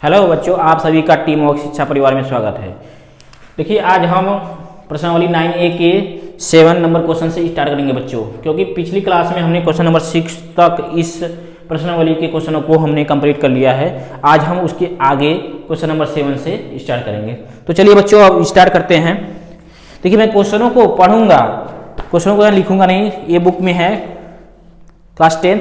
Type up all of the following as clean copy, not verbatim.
Hello बच्चों, आप सभी का टीम वर्क शिक्षा परिवार में स्वागत है। देखिए, आज हम प्रश्नावली 9A के 7 नंबर क्वेश्चन से स्टार्ट करेंगे बच्चों, क्योंकि पिछली क्लास में हमने क्वेश्चन नंबर 6 तक इस प्रश्नावली के क्वेश्चनों को हमने कंप्लीट कर लिया है। आज हम उसके आगे क्वेश्चन नंबर 7 से स्टार्ट करेंगे। तो चलिए बच्चों, अब स्टार्ट करते हैं। देखिए, मैं क्वेश्चनों को पढ़ूंगा, क्वेश्चनों को लिखूंगा नहीं। ये बुक में है, क्लास 10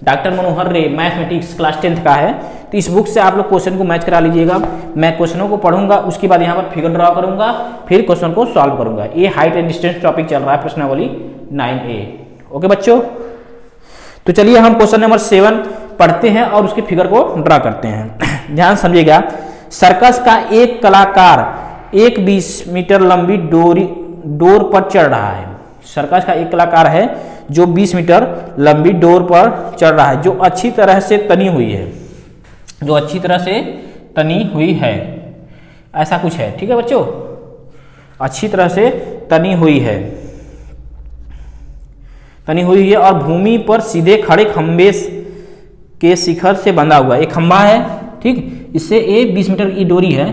डॉक्टर मनोहर रे मैथमेटिक्स क्लास 10 का है। तो इस बुक से आप लोग क्वेश्चन को मैच करा लीजिएगा। मैं क्वेश्चनों को पढ़ूंगा, उसके बाद यहाँ पर फिगर ड्रॉ करूंगा, फिर क्वेश्चन को सॉल्व करूंगा। ये हाइट एंड डिस्टेंस टॉपिक चल रहा है प्रश्नावली 9A। ओके बच्चों, तो चलिए हम क्वेश्चन नंबर 7 पढ़ते हैं और उसके फिगर को ड्रॉ करते हैं। ध्यान समझिएगा। सर्कस का एक कलाकार एक 20 मीटर लंबी डोर पर चढ़ रहा है। सर्कस का एक कलाकार है जो 20 मीटर लंबी डोर पर चढ़ रहा है, जो अच्छी तरह से तनी हुई है, जो अच्छी तरह से तनी हुई है। ऐसा कुछ है, ठीक है बच्चों, अच्छी तरह से तनी हुई है, तनी हुई है और भूमि पर सीधे खड़े खंबे के शिखर से बंधा हुआ है। एक खंबा है, ठीक, इससे ये 20 मीटर की डोरी है,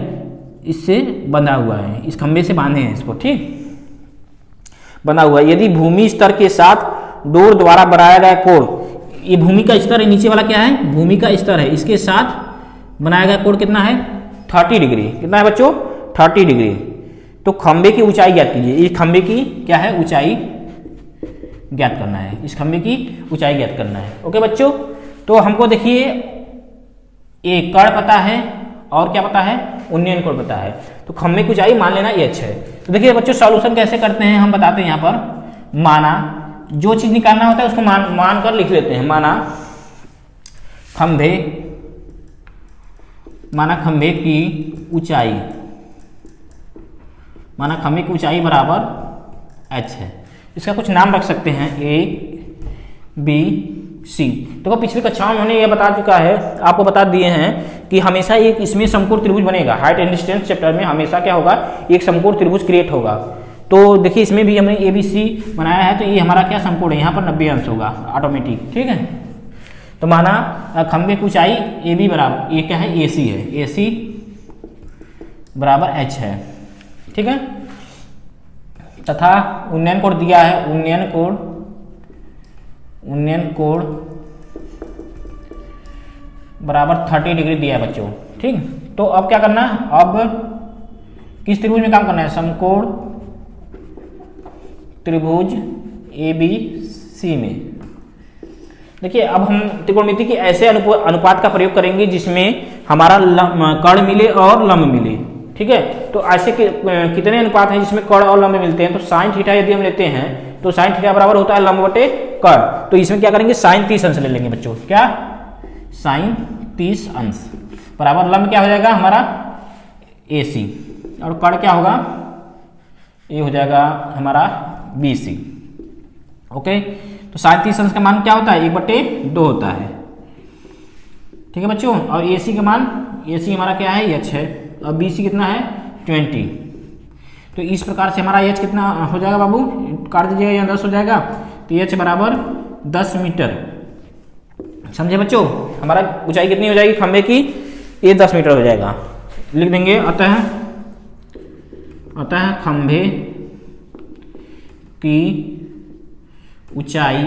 इससे बंधा हुआ है, इस खंबे से बांधे हैं इसको, ठीक, बना हुआ है। यदि भूमि स्तर के साथ डोर द्वारा बनाया गया कोण, ये भूमि का स्तर है, नीचे वाला क्या है, भूमि का स्तर है, इसके साथ बनाया गया कोण कितना है, 30 डिग्री। कितना है बच्चों, 30 डिग्री। तो खंबे की ऊंचाई ज्ञात कीजिए। इस खंबे की क्या है, ऊंचाई ज्ञात करना है, इस खंबे की ऊंचाई ज्ञात करना है। ओके बच्चों, तो हमको देखिए ये कर्ण पता है और क्या पता है, उन्नयन कोण पता है। तो खंबे की ऊंचाई मान लेना ये अच्छा है। तो देखिए बच्चों, सॉल्यूशन कैसे करते हैं हम बताते हैं। यहाँ पर माना, जो चीज निकालना होता है उसको मान कर लिख लेते हैं। माना खंबे की ऊंचाई, माना खंबे की ऊंचाई बराबर h है। इसका कुछ नाम रख सकते हैं, A B C। देखो, पिछली कक्षाओं में हमने ये बता चुका है, आपको बता दिए हैं कि हमेशा एक इसमें समकोण त्रिभुज बनेगा। हाइट एंड डिस्टेंस चैप्टर में हमेशा क्या होगा, एक समकोण त्रिभुज क्रिएट होगा। तो देखिए, इसमें भी हमने ABC बनाया है, तो ये हमारा क्या समकोण है, यहाँ पर 90 अंश होगा ऑटोमेटिक, ठीक है। तो माना खंबे की ऊंचाई AB बराबर, ये क्या है, AC है, AC बराबर H है, ठीक है। तथा उन्नयन कोण दिया है, उन्नयन कोण बराबर 30 डिग्री दिया है बच्चों, ठीक। तो अब क्या करना, अब किस त्रिभुज में काम करना है, समकोण त्रिभुज ABC में। देखिए, अब हम त्रिकोणमिति के ऐसे अनुपात का प्रयोग करेंगे जिसमें हमारा कर्ण मिले और लंब मिले, ठीक है। तो ऐसे कितने अनुपात हैं जिसमें कर्ण और लंब मिलते हैं। तो साइन थीटा यदि हम लेते हैं तो साइन थीटा बराबर होता है लंब बटे कर्ण। तो इसमें क्या करेंगे, साइन 30 अंश ले लेंगे बच्चों। क्या, साइन 30 अंश बराबर लंब क्या हो जाएगा हमारा AC, और कर्ण क्या होगा, ये हो जाएगा हमारा BC। ओके, तो साइन 30 अंश का मान क्या होता है, 1/2 होता है, ठीक है बच्चों। और AC का मान, AC हमारा क्या है, H है, और BC कितना है, 20। तो इस प्रकार से हमारा H कितना हो जाएगा बाबू, काट दीजिएगा, यहाँ 10 हो जाएगा। तो H बराबर 10 मीटर, समझे बच्चों। हमारा ऊंचाई कितनी हो जाएगी खंबे की, ये 10 मीटर हो जाएगा। लिख देंगे, अतः खंबे की ऊंचाई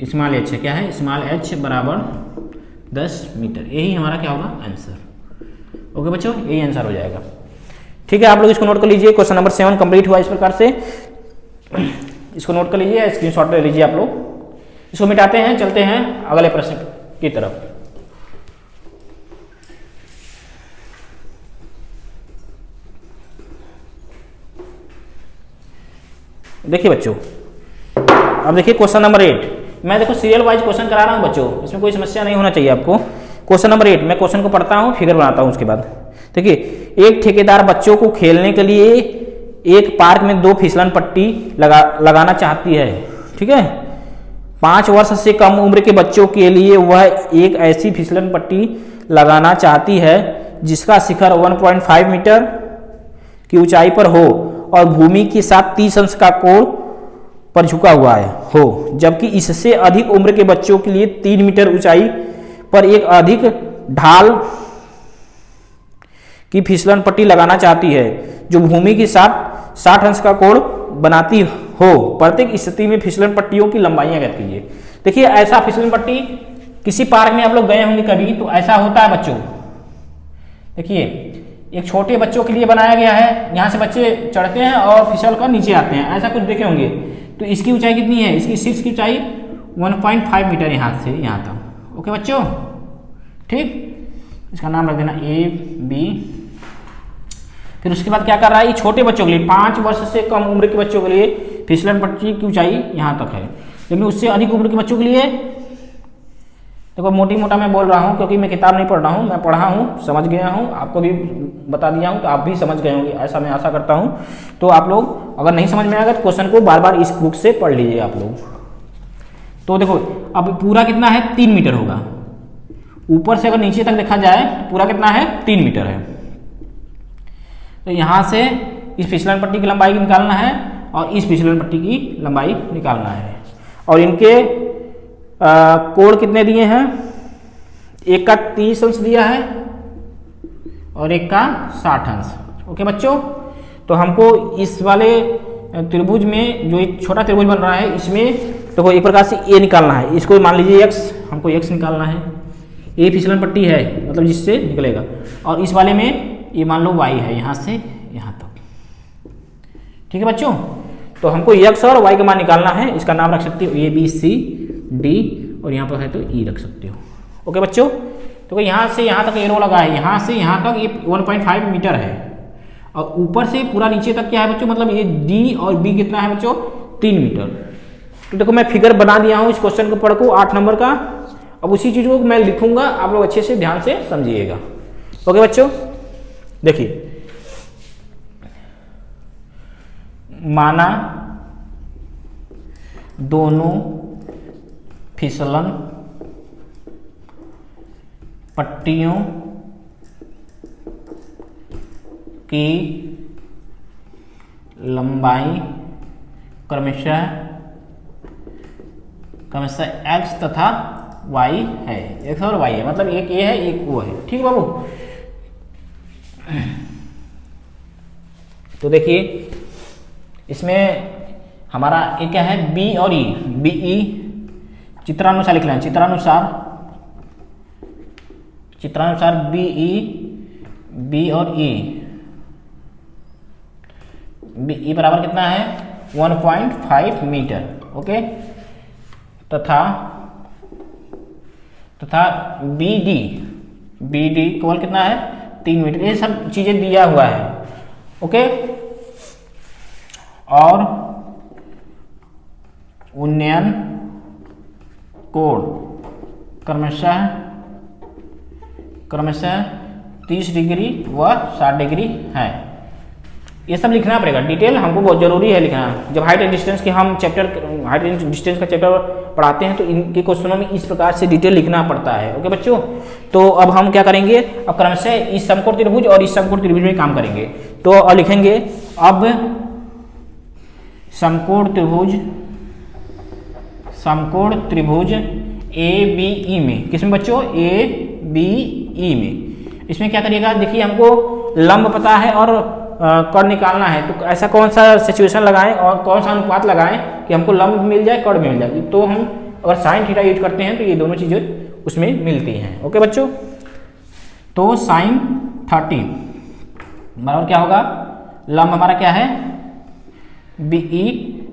स्मॉल h है, क्या है, स्मॉल h बराबर 10 मीटर। यही हमारा क्या होगा, आंसर। ओके बच्चों, यही आंसर हो जाएगा, ठीक है। आप लोग इसको नोट कर लीजिए। क्वेश्चन नंबर 7 कंप्लीट हुआ इस प्रकार से, इसको नोट कर लीजिए, स्क्रीनशॉट ले लीजिए आप लोग। इसको मिटाते हैं, चलते हैं अगले प्रश्न की तरफ। देखिए बच्चों, अब देखिए क्वेश्चन नंबर 8। मैं देखो सीरियल वाइज क्वेश्चन करा रहा हूं बच्चों, इसमें कोई समस्या नहीं होना चाहिए आपको। क्वेश्चन नंबर 8, मैं क्वेश्चन को पढ़ता हूं, फिगर बनाता हूं उसके बाद। देखिए, एक ठेकेदार बच्चों को खेलने के लिए एक पार्क में 2 फिसलन पट्टी लगाना चाहती है, ठीक है। 5 वर्ष से कम उम्र के बच्चों के लिए वह एक ऐसी फिसलन पट्टी लगाना चाहती है जिसका शिखर 1.5 मीटर की ऊंचाई पर हो और भूमि के साथ 30 अंश का कोण पर झुका हुआ हो, जबकि इससे अधिक उम्र के बच्चों के लिए 3 मीटर ऊंचाई पर एक अधिक ढाल की फिसलन पट्टी लगाना चाहती है जो भूमि के साथ 60 अंश का कोण बनाती हो, प्रत्येक स्थिति में फिसलन पट्टियों की लंबाइयां ज्ञात कीजिए। देखिए ऐसा फिसलन पट्टी किसी पार्क में आप लोग गए होंगे कभी, तो ऐसा होता है बच्चों। देखिए एक छोटे बच्चों के लिए बनाया गया है, यहाँ से बच्चे चढ़ते हैं और फिसल कर नीचे आते हैं, ऐसा कुछ देखे होंगे। तो इसकी ऊंचाई कितनी है, इसकी शीर्ष की ऊंचाई 1.5 मीटर यहाँ से यहाँ तक। ओके बच्चों, ठीक, इसका नाम रख देना ए बी। फिर उसके बाद क्या कर रहा है, ये छोटे बच्चों के लिए 5 वर्ष से कम उम्र के बच्चों के लिए फिसलन पट्टी की ऊंचाई यहाँ तक है, लेकिन उससे अधिक उम्र के बच्चों के लिए देखो मोटी मोटा मैं बोल रहा हूँ क्योंकि मैं किताब नहीं पढ़ रहा हूँ, मैं पढ़ा हूँ, समझ गया हूँ, आपको भी बता दिया हूँ, तो आप भी समझ गए होंगे, ऐसा मैं आशा करता हूँ। तो आप लोग अगर नहीं समझ में आएगा तो क्वेश्चन को बार बार इस बुक से पढ़ लीजिए आप लोग। तो देखो अब पूरा कितना है, 3 मीटर होगा। ऊपर से अगर नीचे तक देखा जाए तो पूरा कितना है, 3 मीटर है। तो यहाँ से इस फिसलन पट्टी की लंबाई निकालना है और इस फिसलन पट्टी की लंबाई निकालना है। और इनके कोण कितने दिए हैं, एक का 30 अंश दिया है और एक का 60 अंश। ओके बच्चों, तो हमको इस वाले त्रिभुज में जो एक छोटा त्रिभुज बन रहा है इसमें तो एक प्रकार से ए निकालना है, इसको मान लीजिए x, हमको x निकालना है। ए फिसलन पट्टी है मतलब जिससे निकलेगा, और इस वाले में ये मान लो y है यहाँ से यहाँ तक। ठीक है बच्चों, तो हमको x और y का मान निकालना है, इसका नाम रख सकते हो ए बी सी डी, और यहाँ पर है तो ई रख सकते हो। ओके बच्चों, तो यहाँ से यहाँ तक एरो लगा है, यहाँ से यहाँ तक ये 1.5 मीटर है, और ऊपर से पूरा नीचे तक क्या है बच्चों, मतलब ये डी और बी कितना है बच्चों, 3 मीटर। तो देखो मैं फिगर बना दिया हूँ इस क्वेश्चन को पढ़ को 8 नंबर का। अब उसी चीज को मैं लिखूंगा, आप लोग अच्छे से ध्यान से समझिएगा। ओके बच्चों, देखिए माना दोनों फिसलन पट्टियों की लंबाई क्रमशः x तथा y है, x और y है, मतलब एक ये है एक वो है। ठीक बाबू, तो देखिए इसमें हमारा एक क्या है, b और e, बी ई चित्रानुसार लिख लें, चित्रानुसार बी ई, बी और ई, बी ई बराबर कितना है 1.5 मीटर। ओके, तथा बी डी केवल कितना है 3 मीटर। ये सब चीजें दिया हुआ है। ओके, और उन्नयन कोण क्रमशः 30 डिग्री व 60 डिग्री है। ये सब लिखना पड़ेगा, डिटेल हमको बहुत जरूरी है लिखना। जब हाइट एंड डिस्टेंस के हम हाइट एंड डिस्टेंस का चैप्टर पढ़ाते हैं तो इनके क्वेश्चनों में इस प्रकार से डिटेल लिखना पड़ता है। ओके बच्चों, तो अब हम क्या करेंगे, अब क्रमशः इस समकोण त्रिभुज और इस समकोण त्रिभुज में काम करेंगे। तो और लिखेंगे अब समकोण त्रिभुज ए बी ई में, किसमें बच्चों, ए बी ई में। इसमें क्या करिएगा, देखिए हमको लंब पता है और कर्ण निकालना है, तो ऐसा कौन सा सिचुएशन लगाएं और कौन सा अनुपात लगाएं कि हमको लंब मिल जाए कर्ण मिल जाए। तो हम अगर साइन थीटा यूज करते हैं तो ये दोनों चीजें उसमें मिलती हैं। ओके बच्चों, तो साइन 30 बराबर क्या होगा, लंब हमारा क्या है बी ई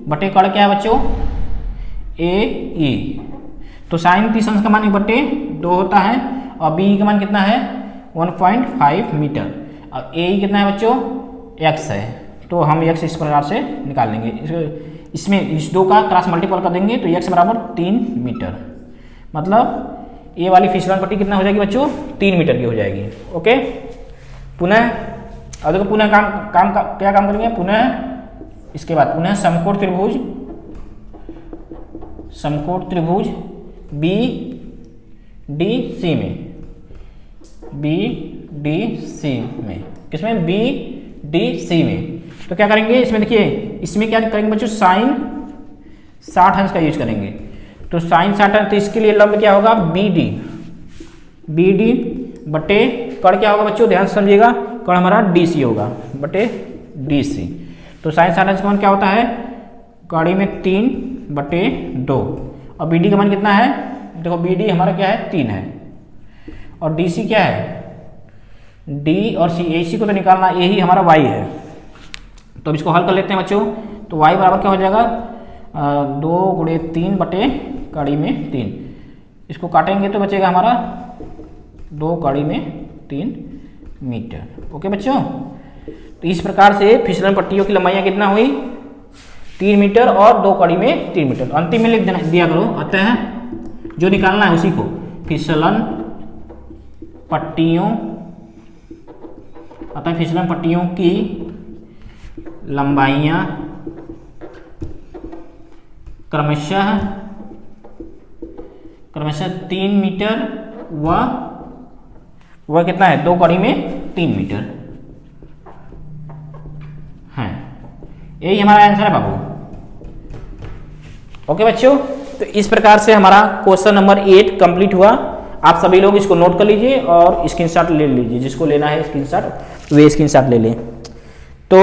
बटे कर्ण क्या है बच्चों ए ई। तो साइन 30 अंश का मान 1/2 होता है, और बी का मान कितना है 1.5 मीटर, और ए कितना है बच्चों x है। तो हम x इस प्रकार से निकाल लेंगे, इसमें इस दो का क्रॉस मल्टीपल कर देंगे तो x बराबर 3 मीटर, मतलब ये वाली फिसलन पट्टी कितना हो जाएगी बच्चों 3 मीटर की हो जाएगी। ओके, पुनः अब देखो पुनः क्या काम करेंगे, पुनः इसके बाद पुनः समकोण त्रिभुज बी डी सी में, किसमें बी डी सी में। तो क्या करेंगे इसमें, देखिए इसमें क्या करेंगे बच्चों, साइन 60 अंश का यूज करेंगे। तो साइन 60 अंश, तो इसके लिए लंब क्या होगा बी डी, बी डी बटे कड़ क्या होगा बच्चों, ध्यान से समझिएगा, कड़ हमारा डी सी होगा बटे डी सी। तो साइन 60 का मान क्या होता है, कड़ी में 3 बटे 2, और बी डी का मान कितना है, देखो बी डी हमारा क्या है 3 है, और डी सी क्या है, डी और सी, ए सी को तो निकालना, ए ही हमारा वाई है। तो अब इसको हल कर लेते हैं बच्चों। तो वाई बराबर क्या हो जाएगा, 2 गुणे 3 बटे कड़ी में 3, इसको काटेंगे तो बचेगा हमारा 2 कड़ी में 3 मीटर। ओके बच्चों, तो इस प्रकार से फिसलन पट्टियों की लंबाइयाँ कितना हुई, 3 मीटर और 2 कड़ी में 3 मीटर। अंतिम में लिख दिया करो, अतः जो निकालना है उसी को, फिसलन पट्टियों, अतः फिसलन पट्टियों की लंबाइयाँ क्रमशः 3 मीटर व कितना है, 2 कड़ी में 3 मीटर है। यही हमारा आंसर है बाबू। ओके बच्चों, तो इस प्रकार से हमारा क्वेश्चन नंबर 8 कंप्लीट हुआ। आप सभी लोग इसको नोट कर लीजिए और स्क्रीनशॉट ले लीजिए, जिसको लेना है स्क्रीनशॉट वे स्क्रीनशॉट ले लें। तो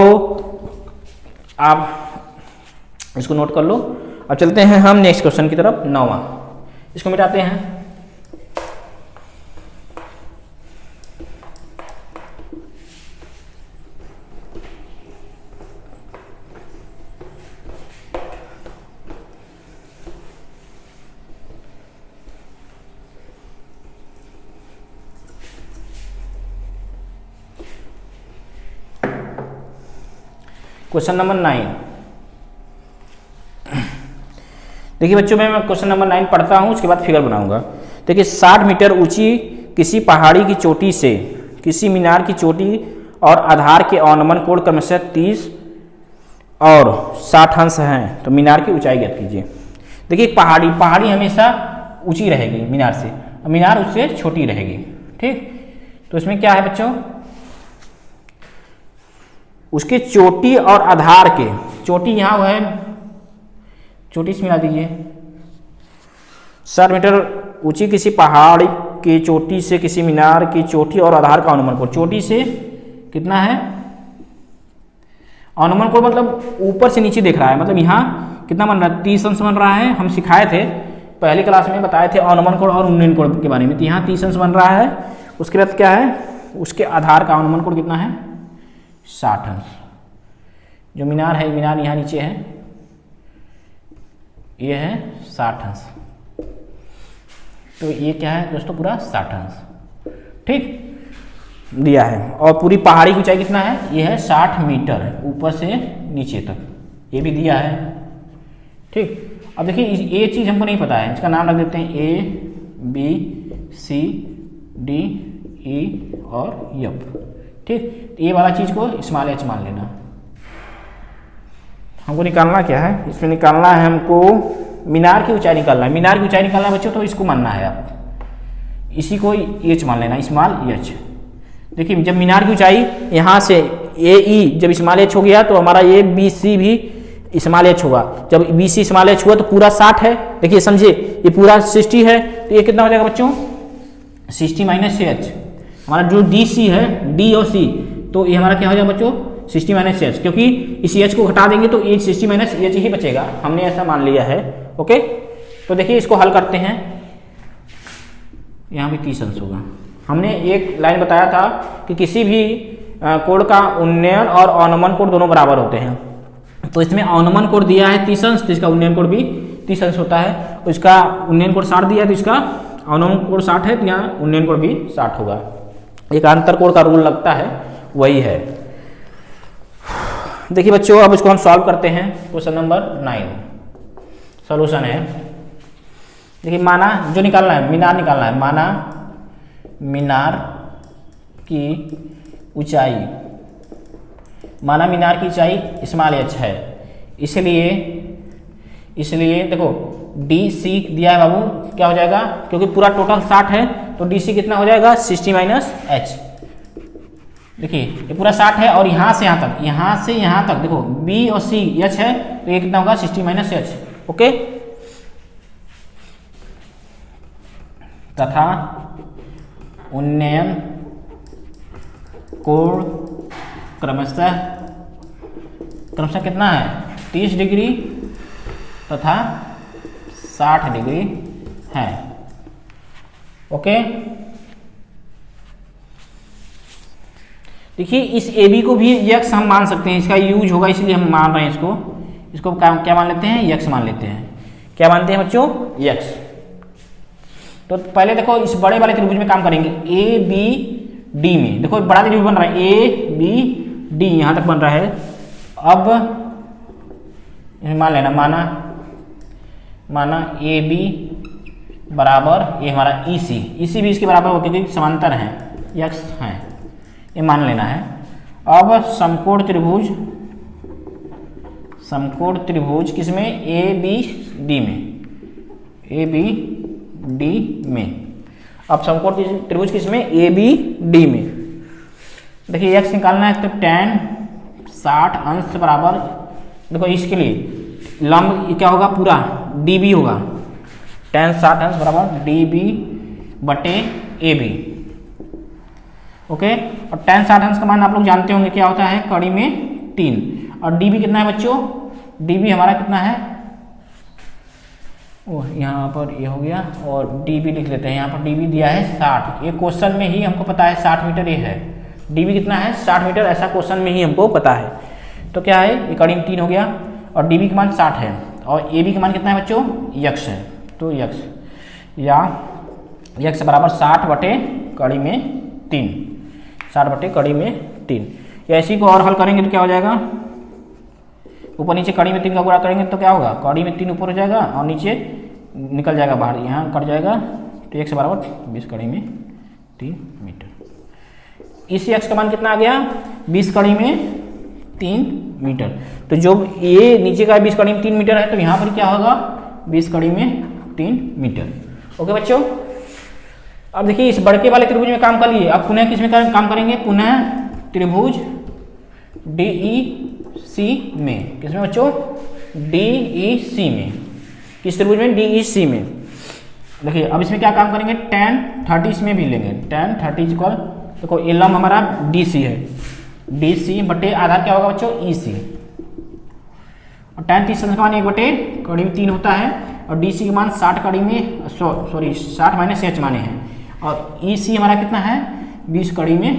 आप इसको नोट कर लो। अब चलते हैं हम नेक्स्ट क्वेश्चन की तरफ, 9वां। इसको मिटाते हैं। Question number 9। देखिए बच्चों, मैं क्वेश्चन नंबर 9 पढ़ता हूँ, उसके बाद फिगर बनाऊंगा। देखिए 60 मीटर ऊंची किसी पहाड़ी की चोटी से किसी मीनार की चोटी और आधार के अवनमन कोण क्रमशः 30 और 60 अंश हैं, तो मीनार की ऊंचाई ज्ञात कीजिए। देखिए पहाड़ी हमेशा ऊंची रहेगी मीनार से, और मीनार उससे छोटी रहेगी। ठीक, तो इसमें क्या है बच्चों, उसके चोटी और आधार के, चोटी यहाँ है, चोटी से मिला दीजिए। 60 मीटर ऊंची किसी पहाड़ी की चोटी से किसी मीनार की चोटी और आधार का अनुमान कोण, चोटी से कितना है, अनुमान कोण मतलब ऊपर से नीचे देख रहा है, मतलब यहाँ कितना बन रहा है, 30 अंश बन रहा है। हम सिखाए थे पहली क्लास में, बताए थे अनुमान कोण और उन्नयन कोण के बारे में। तो यहाँ 30 अंश बन रहा है। उसके बाद क्या है, उसके आधार का अनुमान कोण कितना है, 60 अंश। जो मीनार है, मीनार यहाँ नीचे है, ये है 60 अंश। तो ये क्या है दोस्तों, पूरा 60 अंश। ठीक दिया है। और पूरी पहाड़ी की ऊंचाई कितना है, ये है 60 मीटर ऊपर से नीचे तक, ये भी दिया है। ठीक, अब देखिए ये चीज़ हमको नहीं पता है, इसका नाम रख देते हैं A B C D E और F। ठीक, ये वाला चीज़ को स्मॉल h मान लेना। हमको निकालना क्या है, इसमें निकालना है हमको मीनार की ऊंचाई निकालना है। मीनार की ऊंचाई निकालना है बच्चों, तो इसको मानना है आप, इसी को h मान लेना, स्मॉल h। देखिए जब मीनार की ऊंचाई यहाँ से AE जब स्मॉल h हो गया, तो हमारा ये BC भी स्मॉल h होगा। जब BC स्मॉल h हुआ तो पूरा 60 है। देखिए समझे, ये पूरा 60 है, तो ये कितना हो जाएगा बच्चों, 60 माइनस h। हमारा जो DC है, D और C, तो ये हमारा क्या हो जाएगा बच्चों, 60 माइनस h, क्योंकि इसी h को घटा देंगे तो ये 60 माइनस h ही बचेगा, हमने ऐसा मान लिया है। ओके, तो देखिए इसको हल करते हैं। यहाँ भी 30 अंश होगा। हमने एक लाइन बताया था कि किसी भी कोण का उन्नयन और अवनमन कोण दोनों बराबर होते हैं। तो इसमें अवनमन कोण दिया है 30 अंश, तो इसका उन्नयन कोण भी 30 अंश होता है। उसका उन्नयन कोण 60 दिया है, तो इसका अवनमन कोण 60 है, तो यहाँ उन्नयन कोण भी 60 होगा। एक अंतर कोण का रूल लगता है, वही है। देखिए बच्चों, अब इसको हम सॉल्व करते हैं। क्वेश्चन नंबर 9 सॉल्यूशन है। देखिए माना, जो निकालना है मीनार निकालना है, माना मीनार की ऊंचाई, माना मीनार की ऊंचाई स्मॉल h है, इसलिए देखो DC दिया है बाबू, क्या हो जाएगा, क्योंकि पूरा टोटल 60 है, तो DC कितना हो जाएगा, 60 माइनस h। देखिए ये पूरा 60 है, और यहाँ से यहाँ तक देखो B और C h है, तो ये कितना होगा, 60 माइनस h। ओके, तथा उन्नयन कोण क्रमशः कितना है 30 डिग्री तथा 60 डिग्री है। ओके, देखिए इस ए बी को भी यक्स हम मान सकते हैं, इसका यूज होगा इसलिए हम मान रहे हैं इसको क्या मान लेते हैं, यक्स मान लेते हैं। क्या मानते हैं बच्चों, यक्स। तो पहले देखो इस बड़े वाले त्रिभुज में काम करेंगे, ए बी डी में। देखो बड़ा त्रिभुज बन रहा है, ए बी डी यहां तक बन रहा है। अब मान लेना, माना ए बी बराबर ये हमारा ई सी भी इसके बराबर होते क्योंकि समांतर है, यक्स है, ये मान लेना है। अब समकोण त्रिभुज किसमें, ए बी डी में। अब समकोण त्रिभुज किसमें, ए बी डी में। देखिए एक्स निकालना है तो tan 60 अंश बराबर, देखो इसके लिए लंब क्या होगा, पूरा डी बी होगा, tan 60 अंश बराबर डी बी बटे ए बी। ओके, और tan 60 अंश का मान आप लोग जानते होंगे क्या होता है, कड़ी में 3। और डी बी कितना है बच्चों, डी बी हमारा कितना है, ओह यहाँ पर ये हो गया, और डी बी लिख लेते हैं। यहाँ पर डी बी दिया है 60, ये क्वेश्चन में ही हमको पता है 60 मीटर ये है। डी बी कितना है 60 मीटर, ऐसा क्वेश्चन में ही हमको पता है। तो क्या है, ये कड़ी में 3 हो गया, और डी बी का मान 60 है, और ए बी का मान कितना है बच्चों, यक्स है। तो यक्स या यक्स बराबर 60 बटे कड़ी में 3, 60 बटे कड़ी में 3। या इसी को और हल करेंगे तो क्या हो जाएगा, ऊपर नीचे कड़ी में 3 का गुणा करेंगे तो क्या होगा, कड़ी में 3 ऊपर हो जाएगा और नीचे निकल जाएगा बाहर, यहाँ कट जाएगा। तो एक्स बराबर 20 कड़ी में 3 मीटर। इस एक्स का मान कितना आ गया, 20 कड़ी में 3 मीटर। तो जो ये नीचे का 20 कड़ी में 3 मीटर है, तो यहाँ पर क्या होगा, 20 कड़ी में 3 मीटर। ओके बच्चों, अब देखिए इस बड़के वाले त्रिभुज में काम कर लिए, अब पुनः किसमें काम करेंगे, पुनः त्रिभुज डी ई सी में। किसमें बच्चों, डी ई सी में। किस त्रिभुज में, डी ई सी में। देखिए अब इसमें क्या काम करेंगे, tan 30 इसमें भी लेंगे, tan 30 इक्वल, देखो ये लंब हमारा डी सी है, डी सी बटे आधार क्या होगा बच्चों, ई सी। और tan 30 का मान 1 बटे कड़ी में 3 होता है, और डी सी का मान 60 कड़ी में 60 माइनस एच माने हैं, और ई सी हमारा कितना है 20 कड़ी में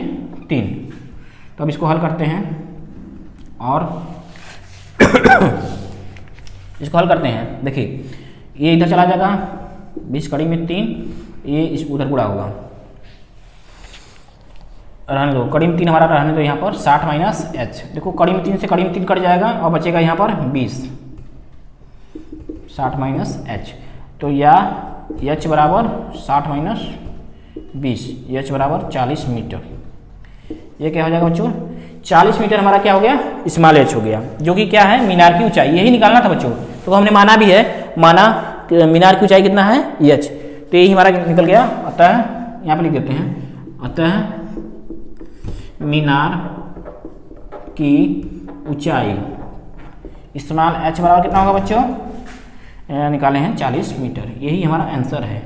3। तो अब इसको हल करते हैं, और इसको हल करते हैं। देखिए ये इधर चला जाएगा, 20 कड़ी में 3, ये इस उधर गुणा होगा, रहने दो, कड़ी में 3 हमारा रहने दो यहाँ पर, 60 माइनस एच। देखो कड़ी में 3 से कड़ी में 3 कट जाएगा, और बचेगा यहाँ पर 20, 60 माइनस एच। तो या एच बराबर 60 माइनस 20, एच बराबर 40 मीटर। ये क्या हो जाएगा बच्चों, 40 मीटर हमारा क्या हो गया, स्मॉल एच हो गया, जो कि क्या है, मीनार की ऊंचाई। यही निकालना था बच्चों, तो हमने माना भी है, माना मीनार की ऊंचाई कितना है, एच। तो यही हमारा निकल गया। अतः यहाँ पे लिख देते हैं, अतः मीनार की ऊंचाई स्मॉल एच बराबर कितना होगा बच्चों, निकाले हैं 40 मीटर। यही हमारा आंसर है।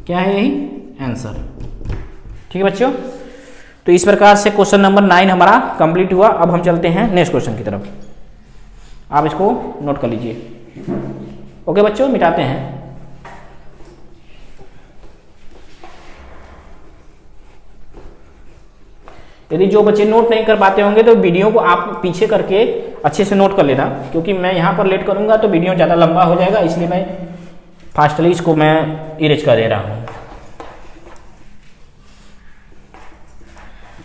क्या है, यही आंसर। ठीक है बच्चों, तो इस प्रकार से क्वेश्चन नंबर 9 हमारा कंप्लीट हुआ। अब हम चलते हैं नेक्स्ट क्वेश्चन की तरफ, आप इसको नोट कर लीजिए। ओके बच्चों, मिटाते हैं। यदि जो बच्चे नोट नहीं कर पाते होंगे तो वीडियो को आप पीछे करके अच्छे से नोट कर लेना, क्योंकि मैं यहाँ पर लेट करूँगा तो वीडियो ज़्यादा लंबा हो जाएगा, इसलिए मैं फास्टली इसको मैं इरेज कर दे रहा हूँ।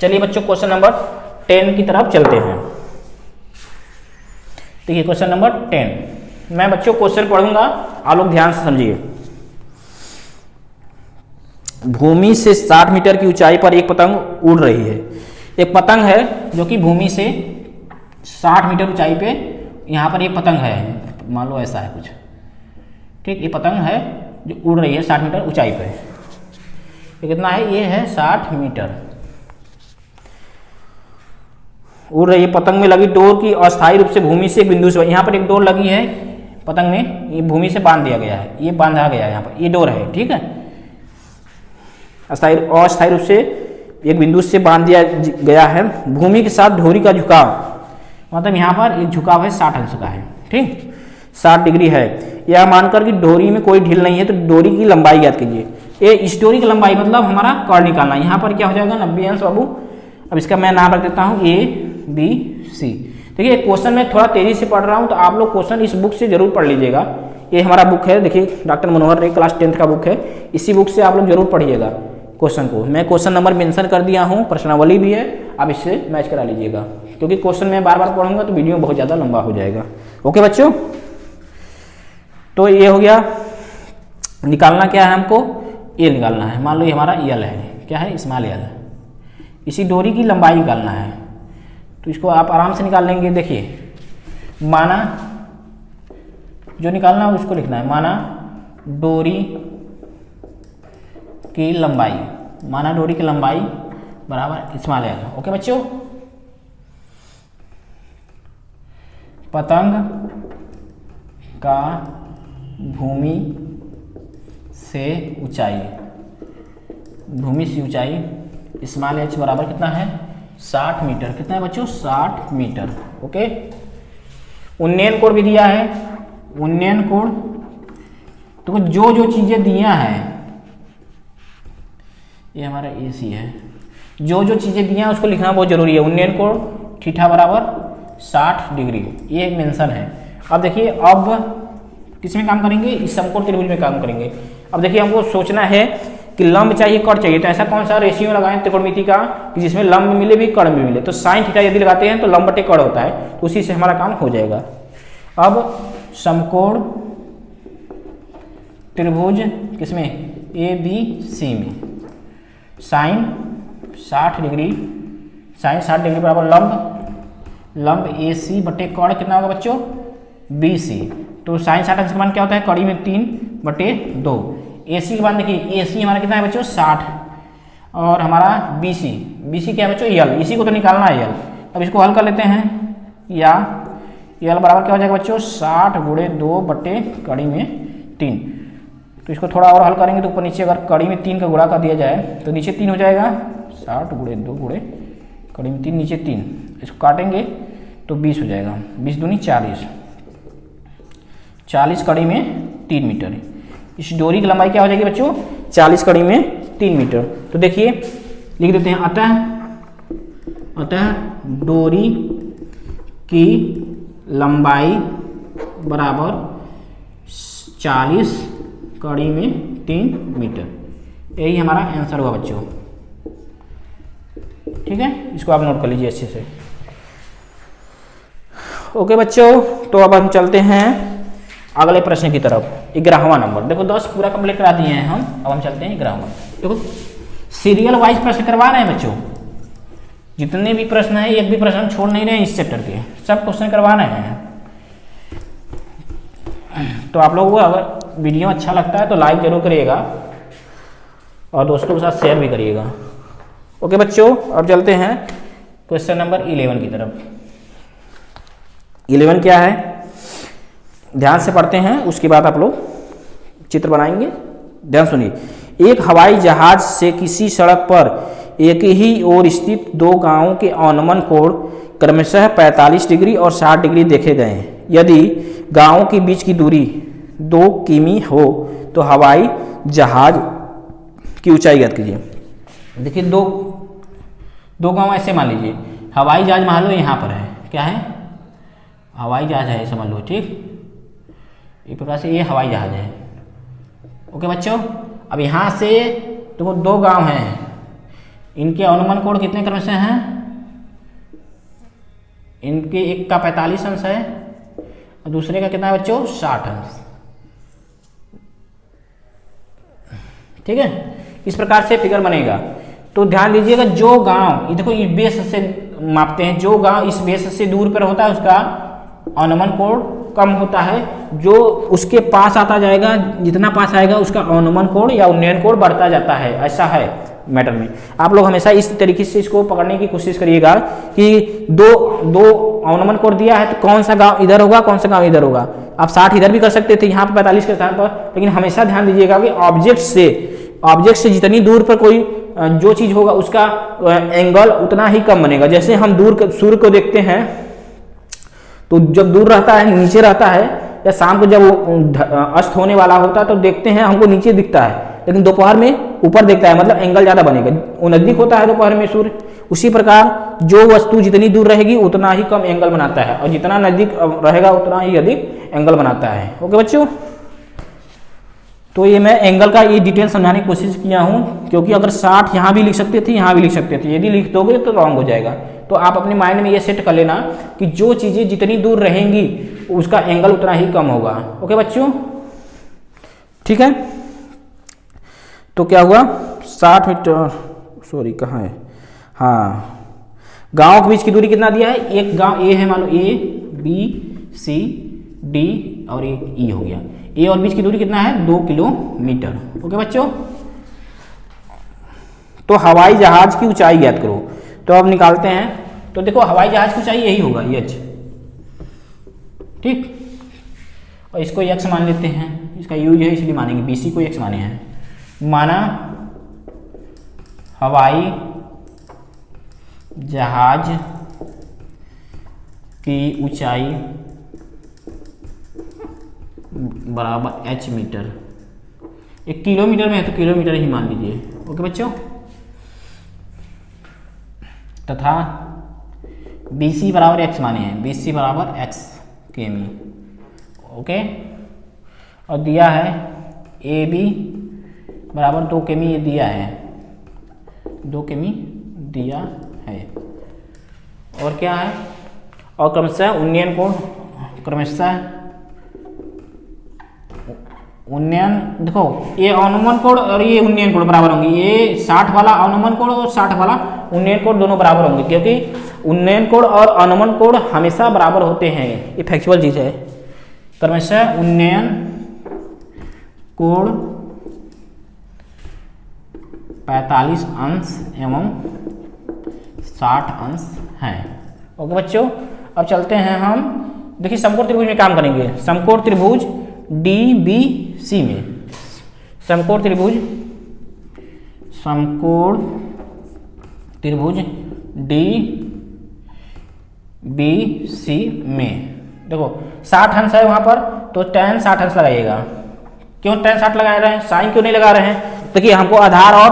चलिए बच्चों क्वेश्चन नंबर 10 की तरफ चलते हैं। देखिए क्वेश्चन नंबर 10, मैं बच्चों क्वेश्चन पढ़ूंगा, आप लोग ध्यान से समझिए। भूमि से 60 मीटर की ऊंचाई पर एक पतंग उड़ रही है। एक पतंग है जो कि भूमि से 60 मीटर ऊंचाई पे, यहाँ पर ये पतंग है, मान लो ऐसा है कुछ, ठीक। ये पतंग है जो उड़ रही है 60 मीटर ऊंचाई पे। ये कितना है, ये है 60 मीटर उड़ रही है। पतंग में लगी डोर की अस्थायी रूप से भूमि से एक बिंदु से, यहाँ पर एक डोर लगी है पतंग में, ये भूमि से बांध दिया गया है, ये बांधा गया है यहाँ पर, ये डोर है, ठीक है। अस्थायी रूप से एक बिंदु से बांध दिया गया है। भूमि के साथ डोरी का झुकाव, मतलब यहाँ पर एक झुकाव है 60 अंश का है, ठीक, 60 डिग्री है। यह मानकर कि डोरी में कोई ढील नहीं है तो डोरी की लंबाई ज्ञात कीजिए। इस डोरी की लंबाई मतलब हमारा कर्ण निकालना है। यहाँ पर क्या हो जाएगा 90 अंश बाबू। अब इसका मैं नाम रख देता हूँ ABC। देखिए क्वेश्चन में थोड़ा तेजी से पढ़ रहा हूँ तो आप लोग क्वेश्चन इस बुक से जरूर पढ़ लीजिएगा। ये हमारा बुक है, देखिए डॉक्टर मनोहर रे क्लास 10th का बुक है। इसी बुक से आप लोग जरूर पढ़िएगा क्वेश्चन को। मैं क्वेश्चन नंबर मेंशन कर दिया हूँ, प्रश्नावली भी है, आप इससे मैच करा लीजिएगा, क्योंकि क्वेश्चन में बार बार पढ़ूंगा तो वीडियो बहुत ज़्यादा लंबा हो जाएगा। ओके बच्चों, तो ये हो गया। निकालना क्या है हमको, ये निकालना है। मान लो ये हमारा यल है, क्या है, स्मॉल यल। इसी डोरी की लंबाई निकालना है, तो इसको आप आराम से निकाल लेंगे। देखिए माना, जो निकालना है उसको लिखना है, माना डोरी की लंबाई, माना डोरी की लंबाई बराबर स्मॉल यल। ओके बच्चों, पतंग का भूमि से ऊंचाई, भूमि से ऊंचाई स्मॉल एच बराबर कितना है 60 मीटर। कितना है बच्चों 60 मीटर। ओके, उन्नयन कोण भी दिया है। उन्नयन कोण तो जो जो चीजें दिया है, ये हमारा AC है, जो जो चीजें दिया है उसको लिखना बहुत जरूरी है। उन्नयन कोण थीटा बराबर 60 डिग्री, ये एक मेंशन है। अब देखिए, अब किस में काम करेंगे, इस समकोण त्रिभुज में काम करेंगे। अब देखिए हमको सोचना है कि लंब चाहिए कर्ण चाहिए, तो ऐसा कौन सा रेशियो लगाएं त्रिकोणमिति का कि जिसमें लंब मिले भी कर्ण भी मिले। तो साइन थीटा यदि लगाते हैं तो लंब बटे कर्ण होता है, तो उसी से हमारा काम हो जाएगा। अब समकोण त्रिभुज किसमें, ABC में साइन 60 डिग्री, साइन 60 डिग्री बराबर लंब AC बटे कर्ण कितना होगा बच्चों BC। तो साइन 60 अंश का मान क्या होता है, कड़ी में 3/2। AC के बाद देखिए AC हमारा कितना है बच्चों 60, और हमारा BC क्या है बच्चों यल, इसी को तो निकालना है यल। अब इसको हल कर लेते हैं, या यल बराबर क्या हो जाएगा बच्चों 60 गुणे 2 बटे कड़ी में 3। तो इसको थोड़ा और हल करेंगे तो ऊपर नीचे अगर कड़ी में 3 का गुणा कर दिया जाए तो नीचे 3 हो जाएगा, 60 गुणे 2 गुणे कड़ी में 3 नीचे 3, इसको काटेंगे तो 20 हो जाएगा, 20 दूनी 40, 40 कड़ी में 3 मीटर। इस डोरी की लंबाई क्या हो जाएगी बच्चों 40 कड़ी में 3 मीटर। तो देखिए लिख देते हैं, अतः डोरी की लंबाई बराबर 40 कड़ी में 3 मीटर। यही हमारा आंसर हुआ बच्चों। ठीक है, इसको आप नोट कर लीजिए अच्छे से। ओके बच्चों, तो अब हम चलते हैं अगले प्रश्न की तरफ। 11वां नंबर, देखो 10 पूरा कंप्लीट करा दिए हैं हम, अब हम चलते हैं 11वां। देखो सीरियल वाइज प्रश्न करवा रहे हैं बच्चों, जितने भी प्रश्न हैं एक भी प्रश्न छोड़ नहीं रहे हैं इस चैप्टर के, सब क्वेश्चन करवा रहे हैं। तो आप लोगों को अगर वीडियो अच्छा लगता है तो लाइक जरूर करिएगा और दोस्तों के साथ शेयर भी करिएगा। ओके बच्चों, अब चलते हैं क्वेश्चन नंबर 11 की तरफ। 11 क्या है, ध्यान से पढ़ते हैं, उसके बाद आप लोग चित्र बनाएंगे। ध्यान सुनिए। एक हवाई जहाज से किसी सड़क पर एक ही ओर स्थित दो गांवों के अनुमान कोण क्रमशः 45 डिग्री और 60 डिग्री देखे गए हैं। यदि गांवों के बीच की दूरी 2 किमी हो तो हवाई जहाज की ऊंचाई ज्ञात कीजिए। देखिए दो गांव ऐसे मान लीजिए, हवाई जहाज मान लो यहाँ पर है, क्या है हवाई जहाज है समझ लो, ठीक, एक प्रकार से ये हवाई जहाज है। ओके बच्चों, अब यहाँ से देखो 2 गांव हैं, इनके अनुमान कोण कितने क्रम से हैं, इनके एक का 45 अंश है और दूसरे का कितना है बच्चों 60 अंश। ठीक है, इस प्रकार से फिगर बनेगा। तो ध्यान दीजिएगा, जो गांव देखो ये बेस से मापते हैं, जो गांव इस बेस से दूर पर होता है उसका अनुमान कोण कम होता है, जो उसके पास आता जाएगा जितना पास आएगा उसका अनुमान कोण या उन्नयन कोण बढ़ता जाता है। ऐसा है मैटर में। आप लोग हमेशा इस तरीके से इसको पकड़ने की कोशिश करिएगा कि दो अनुमान कोण दिया है तो कौन सा गांव इधर होगा कौन सा गांव इधर होगा। आप 60 इधर भी कर सकते थे यहाँ पर 45 के स्थान पर, लेकिन हमेशा ध्यान दीजिएगा कि ऑब्जेक्ट से ऑब्जेक्ट से जितनी दूर पर कोई जो चीज होगा उसका एंगल उतना ही कम बनेगा। जैसे हम सूर्य को देखते हैं तो जब दूर रहता है, नीचे रहता है, या शाम को जब वो अस्त होने वाला होता है तो देखते हैं हमको नीचे दिखता है, लेकिन दोपहर में ऊपर दिखता है, मतलब एंगल ज्यादा बनेगा। वो नजदीक होता है दोपहर में सूर्य। उसी प्रकार जो वस्तु जितनी दूर रहेगी उतना ही कम एंगल बनाता है, और जितना नजदीक रहेगा उतना ही अधिक एंगल बनाता है। ओके बच्चों, तो ये मैं एंगल का ये डिटेल समझाने की कोशिश किया हूँ, क्योंकि अगर 60 यहाँ भी लिख सकते थे, यहाँ भी लिख सकते थे, यदि लिख दोगे तो रॉन्ग हो जाएगा। तो आप अपने माइंड में ये सेट कर लेना कि जो चीज़ें जितनी दूर रहेंगी उसका एंगल उतना ही कम होगा। ओके बच्चों, ठीक है। तो क्या हुआ, 60 मीटर, सॉरी कहाँ है, हाँ, गाँव के बीच की दूरी कितना दिया है, एक गाँव ए है, मान लो A B C D और एक E हो गया। ए और बीच की दूरी कितना है, 2 किलोमीटर। ओके बच्चों, तो हवाई जहाज की ऊंचाई ज्ञात करो। तो अब निकालते हैं। तो देखो हवाई जहाज की ऊंचाई यही होगा, h, ठीक, और इसको x मान लेते हैं, इसका यूज है इसलिए मानेंगे, BC को x माने हैं। माना हवाई जहाज की ऊंचाई बराबर h मीटर। एक किलोमीटर में है तो किलोमीटर ही मान लीजिए। ओके बच्चों, तथा BC बराबर x माने हैं, BC बराबर x किमी। ओके, और दिया है AB बराबर 2 किमी, ये दिया है 2 किमी दिया है। और क्या है, और क्रमशः उन्नयन कोण, क्रमशः उन्नयन, देखो ये अनुमान कोण और ये उन्नयन कोण बराबर होंगे। ये 60 वाला अनुमान कोण और 60 वाला उन्नयन कोण दोनों बराबर होंगे, क्योंकि उन्नयन कोण और अनुमान कोण हमेशा बराबर होते हैं, ये फैक्चुअल चीज है। क्रमशः उन्नयन कोण 45 अंश एवं 60 अंश है। ओके बच्चों, अब चलते हैं हम, देखिए समकोण त्रिभुज में काम करेंगे। समकोण त्रिभुज DBC में, समकोण त्रिभुज DBC में देखो 60 अंश है वहां पर, तो tan 60 अंश लगाइएगा। क्यों tan 60 लगा रहे हैं, साइन क्यों नहीं लगा रहे हैं? देखिए हमको आधार और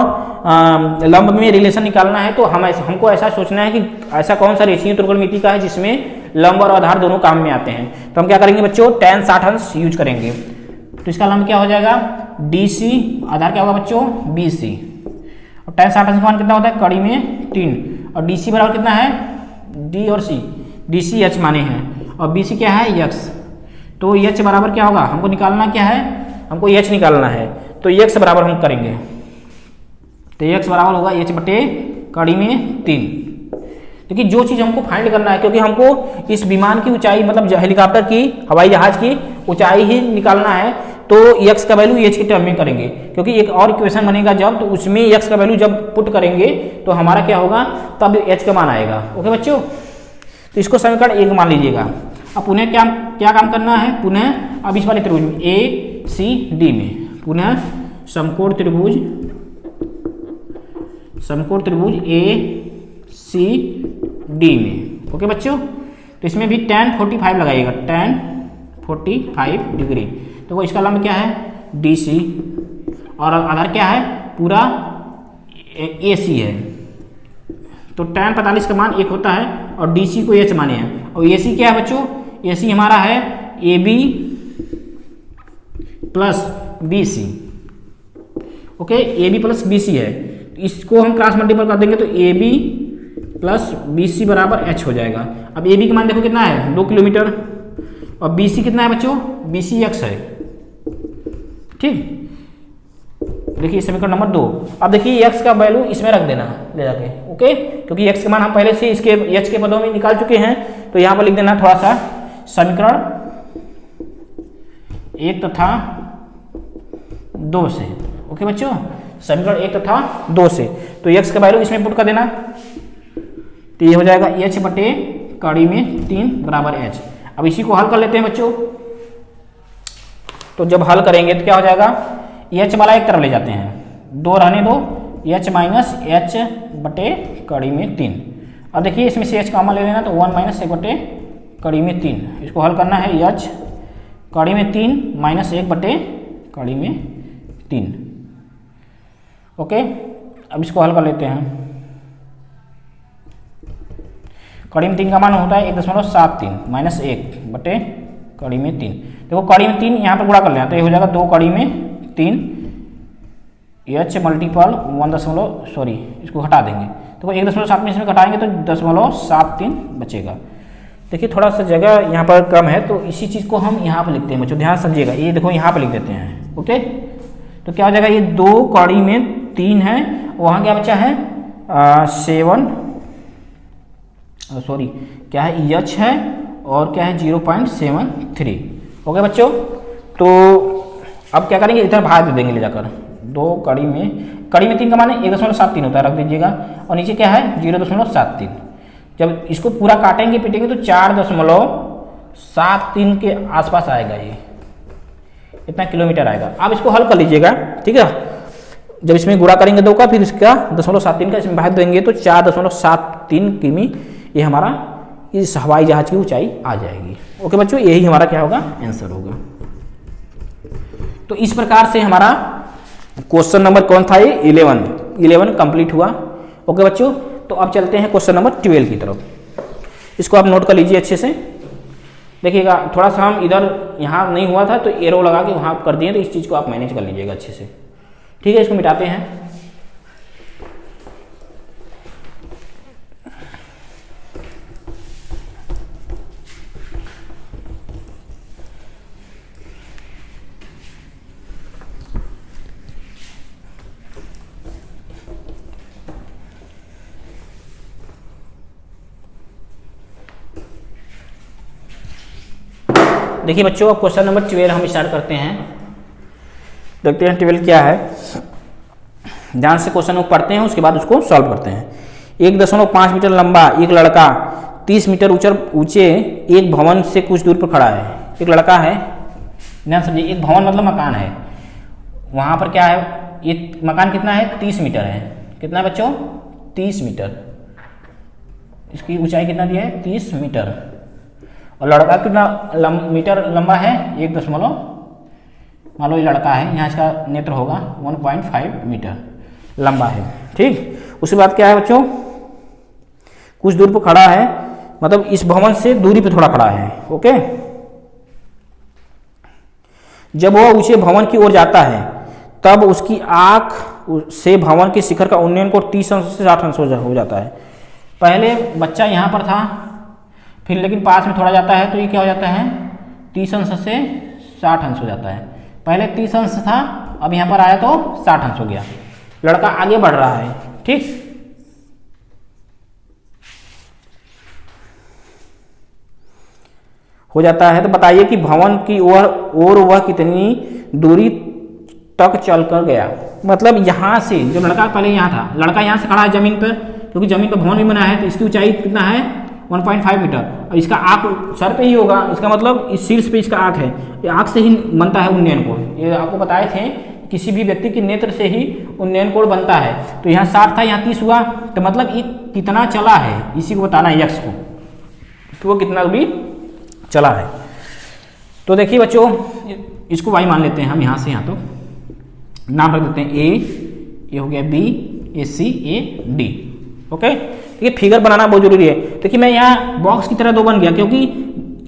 लंब में रिलेशन निकालना है, तो हमको ऐसा सोचना है कि ऐसा कौन सा रेखीय त्रिकोणमिति का है जिसमें लंब और आधार दोनों काम में आते हैं। तो हम क्या करेंगे बच्चों, tan 60 अंश यूज करेंगे। तो इसका लंब क्या हो जाएगा, DC, आधार क्या होगा बच्चों, BC, और tan 60 अंश का मान कितना होता है, कड़ी में 3, और DC बराबर कितना है, D और C, DC H माने हैं, और BC क्या है, x। तो H बराबर क्या होगा, हमको निकालना क्या है, हमको H निकालना है, तो x बराबर हम करेंगे। तो x बराबर होगा H बटे कड़ी में 3। देखिए जो चीज़ हमको फाइंड करना है, क्योंकि हमको इस विमान की ऊंचाई, मतलब हेलीकॉप्टर की, हवाई जहाज की ऊंचाई ही निकालना है, तो x का वैल्यू h के टर्म में करेंगे। क्योंकि एक और इक्वेशन बनेगा जब, तो उसमें x का वैल्यू जब पुट करेंगे तो हमारा क्या होगा, तब h का मान आएगा। ओके बच्चों, तो इसको समीकरण 1 मान लीजिएगा। अब पुनः क्या काम करना है, पुनः अब इस वाले त्रिभुज में ACD में, पुनः समकोण त्रिभुज ACD में। ओके बच्चों, तो इसमें भी tan 45 लगाइएगा, tan 45 डिग्री। तो वो इसका लंब क्या है, DC, और आधार क्या है, पूरा AC है। तो tan 45 का मान 1 होता है, और DC को H माने हैं, और AC क्या है बच्चों, AC हमारा है AB plus BC। Okay, AB plus BC है, इसको हम क्रॉस मल्टीपल कर देंगे तो AB प्लस BC बराबर H हो जाएगा। अब AB का मान देखो कितना है, 2 किलोमीटर, और BC कितना है बच्चों, BC x है। ठीक, देखिए समीकरण नंबर 2। अब देखिए x का वैल्यू इसमें रख देना ले जाके। ओके, क्योंकि x का मान हम पहले से इसके h के पदों में निकाल चुके हैं, तो यहाँ पर लिख देना थोड़ा सा, समीकरण 1 तथा 2 से। ओके बच्चों, समीकरण 1 तथा 2 से, तो x का वैल्यू इसमें पुट कर देना, तो ये हो जाएगा h बटे कड़ी में 3 बराबर h। अब इसी को हल कर लेते हैं बच्चों। तो जब हल करेंगे तो क्या हो जाएगा, h वाला एक तरफ ले जाते हैं, 2 रहने दो, h माइनस एच बटे कड़ी में 3। अब देखिए इसमें से h कॉमन ले लेना तो 1 माइनस 1 बटे कड़ी में 3। इसको हल करना है, h कड़ी में 3 माइनस 1 बटे कड़ी में 3। ओके, अब इसको हल कर लेते हैं। कड़ी में 3 का मान होता है 1.73 माइनस 1 बटे कड़ी में 3। देखो कड़ी में 3 यहाँ पर गुणा कर लेना तो ये हो जाएगा 2 कड़ी में 3 h मल्टीपल 1 इसको हटा देंगे तो 1.7 में इसमें घटाएंगे तो 0.73 बचेगा। देखिए थोड़ा सा जगह यहाँ पर कम है तो इसी चीज़ को हम यहाँ पर लिखते हैं बच्चों, ध्यान समझिएगा। ये देखो यहाँ पर लिख देते हैं। ओके, तो क्या हो जाएगा, ये 2 कड़ी में 3 है, वहाँ क्या बचा है 7 क्या है h है और क्या है 0.73। ओके बच्चों, तो अब क्या करेंगे, इधर भाग दे देंगे ले जाकर। 2 कड़ी में 3 का मान 1.73 होता है, रख दीजिएगा, और नीचे क्या है 0.73। जब इसको पूरा काटेंगे पीटेंगे तो 4.73 के आसपास आएगा, ये इतना किलोमीटर आएगा। आप इसको हल कर लीजिएगा, ठीक है। जब इसमें गुणा करेंगे 2 का, फिर इसका 0.73 का इसमें भाग देंगे तो 4.73 किमी ये हमारा इस हवाई जहाज की ऊंचाई आ जाएगी। ओके बच्चों, यही हमारा क्या होगा, आंसर होगा। तो इस प्रकार से हमारा क्वेश्चन नंबर कौन था, ये 11 कंप्लीट हुआ। ओके बच्चों, तो अब चलते हैं क्वेश्चन नंबर 12 की तरफ। इसको आप नोट कर लीजिए अच्छे से। देखिएगा थोड़ा सा हम इधर यहाँ नहीं हुआ था तो एरो लगा के वहाँ कर दिए, तो इस चीज़ को आप मैनेज कर लीजिएगा अच्छे से, ठीक है। इसको मिटाते हैं। देखिए बच्चों, अब क्वेश्चन नंबर 12 हम स्टार्ट करते हैं। देखते हैं 12 क्या है। ध्यान से क्वेश्चन को पढ़ते हैं, उसके बाद उसको सॉल्व करते हैं। 1.5 मीटर लंबा एक लड़का 30 मीटर ऊंचे एक भवन से कुछ दूर पर खड़ा है। एक लड़का है, ध्यान समझिए, एक भवन मतलब मकान है। वहाँ पर क्या है, ये मकान कितना है 30 मीटर है। कितना है बच्चों, 30 मीटर। इसकी ऊंचाई कितना दिया है 30 मीटर। और लड़का कितना मीटर लंबा है 1 मान लो ये लड़का है, यहाँ इसका नेत्र होगा 1.5 मीटर लंबा है, ठीक। उसके बाद क्या है बच्चों, कुछ दूर पर खड़ा है, मतलब इस भवन से दूरी पे थोड़ा खड़ा है। ओके, जब वह ऊंचे भवन की ओर जाता है तब उसकी आंख से भवन के शिखर का उन्नयन कोण 30 अंश से 60 अंश हो जाता है। पहले बच्चा यहाँ पर था, फिर लेकिन पास में थोड़ा जाता है तो ये क्या हो जाता है 30 अंश से 60 अंश हो जाता है। पहले 30 अंश था, अब यहाँ पर आया तो 60 अंश हो गया। लड़का आगे बढ़ रहा है, ठीक। हो जाता है तो बताइए कि भवन की ओर वह कितनी दूरी तक चल कर गया। मतलब यहाँ से जो लड़का पहले यहाँ था, लड़का यहाँ से खड़ा है जमीन पर, क्योंकि जमीन पर भवन भी बना है तो इसकी ऊंचाई कितना है 1.5 मीटर। और इसका आँख सर पे ही होगा, इसका मतलब इस शीर्ष पे इसका आँख है, ये आँख से ही बनता है उन्नयन कोण। ये आपको बताए थे, किसी भी व्यक्ति के नेत्र से ही उन्नयन कोण बनता है। तो यहाँ 60 था, यहाँ 30 हुआ, तो मतलब ये कितना चला है इसी को बताना है यक्ष को, तो वो कितना भी चला है। तो देखिए बच्चों, इसको y मान लेते हैं हम, यहाँ से यहाँ तो नाम रख देते हैं A, ये हो गया B, A C, A D। Okay, ये फिगर बनाना बहुत जरूरी है। देखिए मैं यहाँ बॉक्स की तरह 2 बन गया, क्योंकि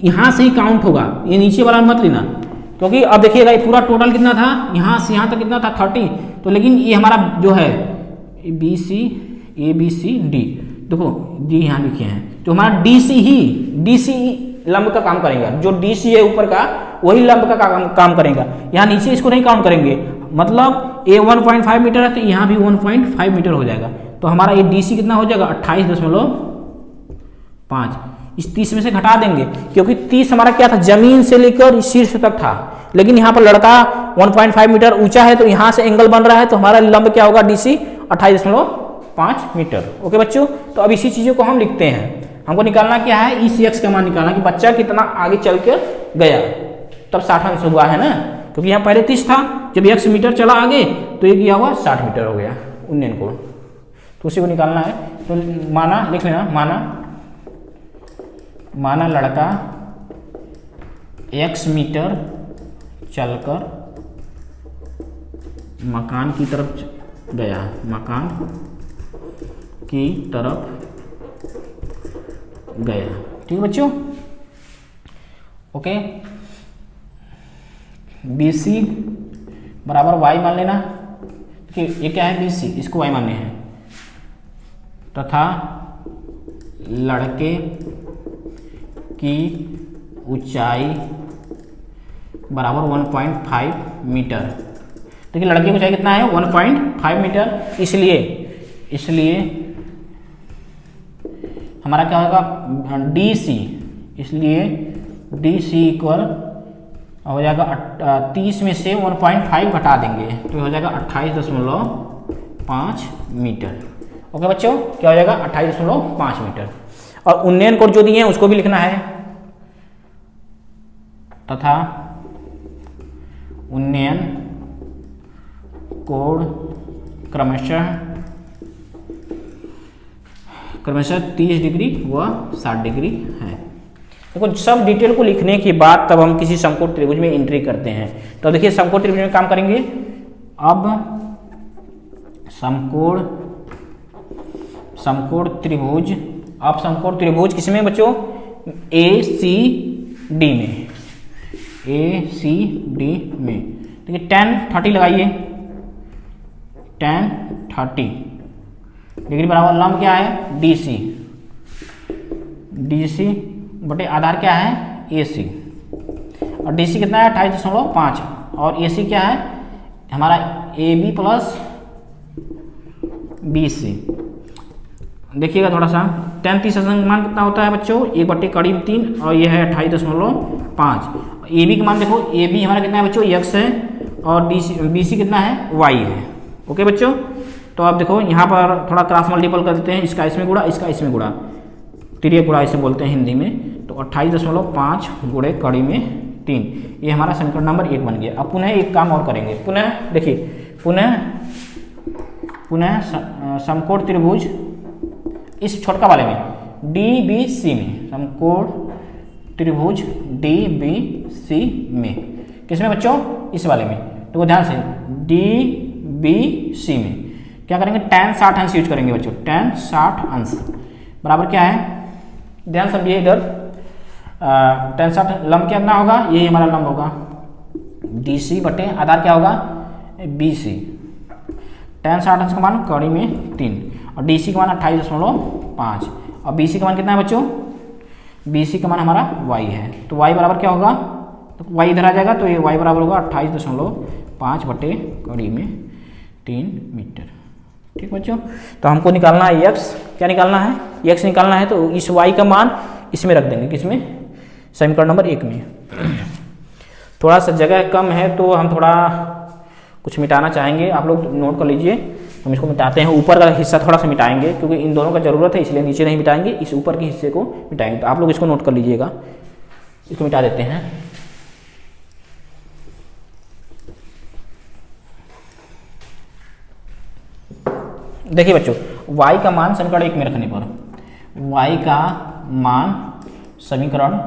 यहाँ से ही काउंट होगा, ये नीचे वाला मत लेना। क्योंकि अब देखिएगा ये पूरा टोटल कितना था, यहाँ से यहाँ तक कितना था 30, तो लेकिन ये हमारा जो है B C A B C D, देखो D यहाँ लिखे हैं, तो हमारा D C लंब का काम करेगा। जो D C है ऊपर का, वही लंब का काम करेगा। यहाँ नीचे इसको नहीं काउंट करेंगे, मतलब A 1.5 मीटर है तो यहाँ भी 1.5 मीटर हो जाएगा। तो हमारा ये DC कितना हो जाएगा 28.5। इस 30 में से घटा देंगे, क्योंकि 30 हमारा क्या था, जमीन से लेकर शीर्ष तक था, लेकिन यहाँ पर लड़का 1.5 मीटर ऊंचा है तो यहाँ से एंगल बन रहा है, तो हमारा लंब क्या होगा DC 28.5 मीटर। ओके बच्चों, तो अब इसी चीज़ों को हम लिखते हैं। हमको निकालना क्या है, इस x का मान निकालना कि बच्चा कितना आगे चल कर गया, तब 60 अंश हुआ है ना। क्योंकि यहाँ पहले 30 था, जब x मीटर चला आगे तो ये क्या हुआ 60 मीटर हो गया उन्नयन कोण। तो उसी को निकालना है। तो माना, लिख लेना, माना लड़का x मीटर चलकर मकान की तरफ गया, मकान की तरफ गया। ठीक है बच्चों, ओके। BC बराबर y मान लेना कि ये क्या है BC, इसको y मानने हैं, तथा लड़के की ऊंचाई बराबर 1.5 मीटर। देखिए लड़के की ऊंचाई कितना है 1.5 मीटर, इसलिए हमारा क्या होगा DC, इसलिए DC इक्वल हो जाएगा 30 में से 1.5 घटा देंगे तो हो जाएगा 28.5 मीटर। ओके बच्चों, क्या हो जाएगा 28.5 मीटर। और उन्नयन कोण जो दिए हैं उसको भी लिखना है, तथा उन्नयन कोण क्रमशः 30 डिग्री व 60 डिग्री है। देखो सब डिटेल को लिखने के बाद तब हम किसी समकोण त्रिभुज में एंट्री करते हैं। तो देखिए समकोण त्रिभुज में काम करेंगे। अब समकोण त्रिभुज किसमें बच्चों, ACD में, ACD में। देखिए tan 30 लगाइए, tan 30 डिग्री बराबर लंब क्या है DC बटे आधार क्या है AC, और DC कितना है 28.5, और AC क्या है हमारा AB प्लस BC। देखिएगा थोड़ा सा, tan 30 मान कितना होता है बच्चों 1/3, और ये है 28.5। AB का मान देखो, AB हमारा कितना है बच्चों x है, और BC कितना है y है। ओके बच्चों, तो आप देखो यहाँ पर थोड़ा क्रॉस मल्टीपल कर देते हैं, इसका इसमें गुणा, इसका इसमें गुणा, तिर्यक गुणा इसे बोलते हैं हिंदी में। तो 28.5 गुणे कड़ी में 3, ये हमारा समीकरण नंबर 1 बन गया। अब पुनः एक काम और करेंगे, पुनः देखिए पुनः समकोण त्रिभुज इस छोटका वाले में DBC में, समकोण त्रिभुज DBC में, किसमें बच्चों इस वाले में। तो ध्यान से DBC में क्या करेंगे tan 60 अंश यूज करेंगे बच्चों, tan 60 अंश बराबर क्या है, ध्यान समझिए इधर, tan 60 लंब कितना होगा, यही हमारा लंब होगा DC बटे आधार क्या होगा BC। tan 60 अंश का मान कड़ी में 3, और DC का मान 28.5, और BC का मान कितना है बच्चों, BC का मान हमारा y है। तो y बराबर क्या होगा, तो y इधर आ जाएगा, तो ये y बराबर होगा 28.5 बटे कड़ी में 3 मीटर। ठीक बच्चों, तो हमको निकालना है x, क्या निकालना है x निकालना है, तो इस y का मान इसमें रख देंगे, किसमें समीकरण नंबर 1 में। थोड़ा सा जगह कम है तो हम थोड़ा कुछ मिटाना चाहेंगे, आप लोग नोट कर लीजिए। हम इसको मिटाते हैं, ऊपर का हिस्सा थोड़ा सा मिटाएंगे क्योंकि इन दोनों का जरूरत है, इसलिए नीचे नहीं मिटाएंगे, इस ऊपर के हिस्से को मिटाएंगे। तो आप लोग इसको नोट कर लीजिएगा, इसको मिटा देते हैं। देखिए बच्चों y का मान समीकरण 1 में रखने पर, y का मान समीकरण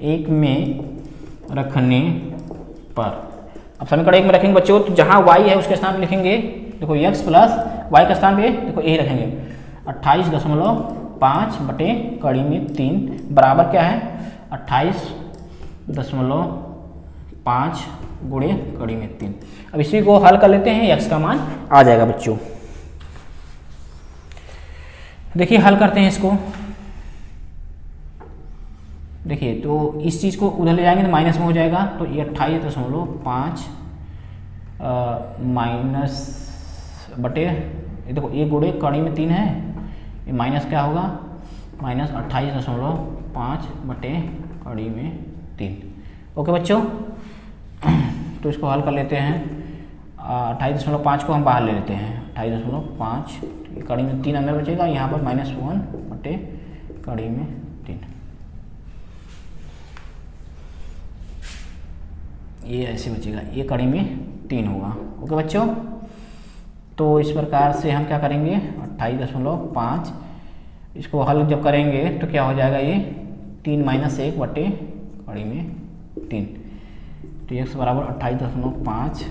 1 में रखने पर, अब समीकरण 1 में रखेंगे बच्चों, तो जहां y है उसके स्थान पे लिखेंगे, देखो x प्लस y का स्थान पे देखो यही रखेंगे 28.5 बटे कड़ी में 3 बराबर क्या है 28.5 गुणे कड़ी में 3। अब इसी को हल कर लेते हैं, x का मान आ जाएगा बच्चों। देखिए हल करते हैं इसको, देखिए तो इस चीज़ को उधर ले जाएंगे तो माइनस में हो जाएगा, तो ये 28.5 माइनस बटे देखो एक गुणे कड़ी में 3 है, ये माइनस क्या होगा माइनस 28.5 बटे कड़ी में 3। ओके बच्चों, तो इसको हल कर लेते हैं। 28.5 को हम बाहर ले लेते हैं, 28.5 कड़ी में 3 अंदर बचेगा, यहाँ पर -1 बटे कड़ी में 3। ये ऐसे बचेगा, ये कड़ी में 3 होगा। ओके बच्चों, तो इस प्रकार से हम क्या करेंगे 28.5, इसको हल जब करेंगे तो क्या हो जाएगा ये 3 - 1 बटे कड़ी में 3, तो x बराबर 28.5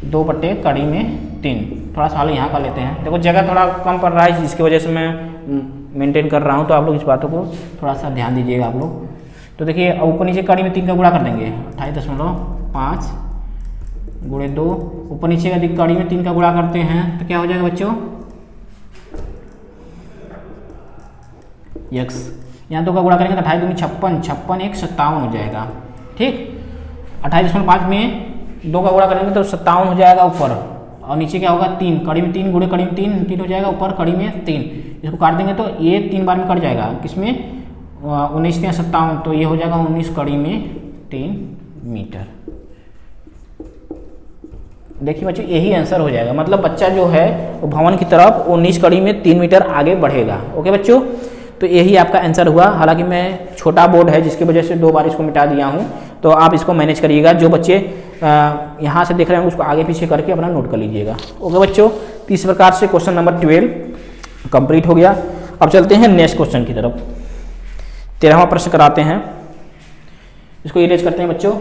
2 बटे कड़ी में 3। थोड़ा सा हल यहाँ का लेते हैं। देखो जगह थोड़ा कम पड़ रहा है जिसकी वजह से मैं मेंटेन कर रहा हूँ, तो आप लोग इस बातों को थोड़ा सा ध्यान दीजिएगा आप लोग। तो देखिए ऊपर नीचे कड़ी में 3 का गुणा कर देंगे, 28.5 गुणे 2, ऊपर नीचे का कड़ी में 3 का गुणा करते हैं तो क्या हो जाएगा बच्चों x, यहाँ 2 का गुणा करेंगे तो 28 दूनी 56, 56 1 57 हो जाएगा। ठीक, 28.5 में 2 का गुणा करेंगे तो 57 हो जाएगा ऊपर, और नीचे क्या होगा 3, कड़ी में 3 गुणे कड़ी में 3 हो जाएगा, ऊपर कड़ी में 3, इसको काट देंगे तो ये 3 बार में कट जाएगा, किसमें 19 के 57, तो ये हो जाएगा 19 कड़ी में 3 मीटर। देखिए बच्चों यही आंसर हो जाएगा, मतलब बच्चा जो है वो भवन की तरफ 19 कड़ी में 3 मीटर आगे बढ़ेगा। ओके बच्चों, तो यही आपका आंसर हुआ। हालांकि मैं छोटा बोर्ड है जिसकी वजह से 2 बार इसको मिटा दिया हूँ, तो आप इसको मैनेज करिएगा। जो बच्चे यहाँ से देख रहे हैं उसको आगे पीछे करके अपना नोट कर लीजिएगा। ओके बच्चों, तो इस प्रकार से क्वेश्चन नंबर 12 कंप्लीट हो गया। अब चलते हैं नेक्स्ट क्वेश्चन की तरफ। 13वां प्रश्न कराते हैं, इसको इरेज करते हैं बच्चों।